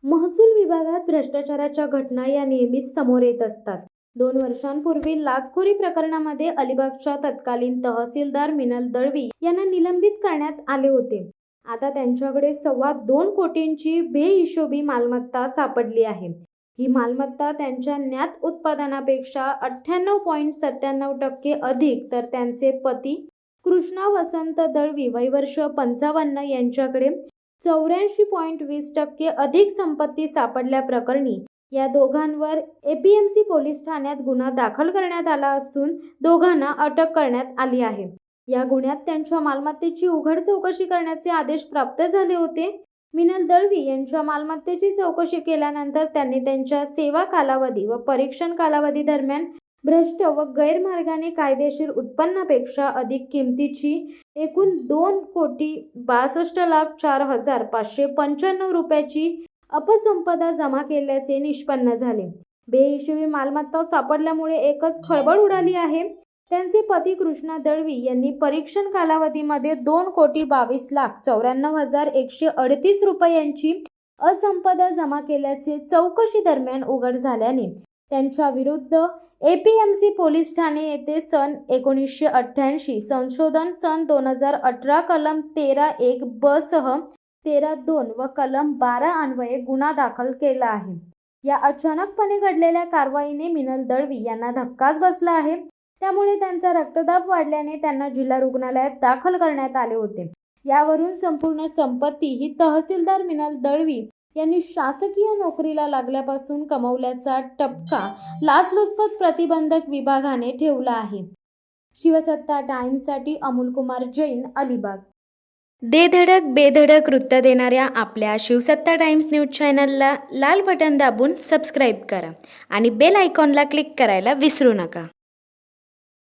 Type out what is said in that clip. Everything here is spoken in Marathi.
महसूल विभागात भ्रष्टाचाराच्या घटना या नेहमीच समोर येत असतात. 2 वर्षांपूर्वी लाचखोरी प्रकरणामध्ये अलिबागच्या तत्कालीन तहसीलदार मिनल दळवी यांना निलंबित करण्यात आले होते. आता त्यांच्याकडे 2.25 कोटींची बेहिशोबी मालमत्ता सापडली आहे. ही मालमत्ता त्यांच्या ज्ञात उत्पादनापेक्षा 98.97% अधिक तर त्यांचे पती कृष्णा वसंत दळवी वय वर्ष 55 यांच्याकडे 84.20% अधिक संपत्ती सापडल्या प्रकरणी या दोघांवर एपीएमसी पोलीस ठाण्यात गुन्हा दाखल करण्यात आला असून दोघांना अटक करण्यात आली आहे. या गुन्ह्यात त्यांच्या मालमत्तेची उघड चौकशी करण्याचे आदेश प्राप्त झाले होते. मिनल दळवी यांच्या मालमत्तेची चौकशी केल्यानंतर त्यांनी त्यांच्या सेवा कालावधी व परीक्षण कालावधी दरम्यान भ्रष्ट व गैरमार्गाने कायदेशीर उत्पन्नापेक्षा अधिक किमतीची एकूण 2,62,04,595 रुपयाची अपसंपदा जमा केल्याचे निष्पन्न झाले. बेहिशोबी मालमत्ता सापडल्यामुळे एकच खळबळ उडाली आहे. त्यांचे पती कृष्णा दळवी यांनी परीक्षण कालावधीमध्ये 2,22,94,138 रुपयांची असंपदा जमा केल्याचे चौकशी दरम्यान उघड झाल्याने त्यांच्या विरुद्ध एपीएमसी पोलीस ठाणे येथे सन 1988 संशोधन सन 2018 कलम 13(1) ब सह 13(2) व कलम 12 अन्वये गुन्हा दाखल केला आहे. या अचानकपणे घडलेल्या कारवाईने मिनल दळवी यांना धक्काच बसला आहे. त्यामुळे त्यांचा रक्तदाब वाढल्याने त्यांना जिल्हा रुग्णालयात दाखल करण्यात आले होते. यावरून संपूर्ण संपत्ती ही तहसीलदार मिनल दळवी यांनी शासकीय नोकरीला लागल्यापासून कमवल्याचा ठपका लाचलुचपत प्रतिबंधक विभागाने ठेवला आहे. शिवसत्ता टाइम्ससाठी अमोलकुमार जैन, अलिबाग. दे धडक बेधडक वृत्त देणाऱ्या आपल्या शिवसत्ता टाइम्स न्यूज चॅनलला लाल बटन दाबून सबस्क्राईब करा आणि बेल आयकॉनला क्लिक करायला विसरू नका.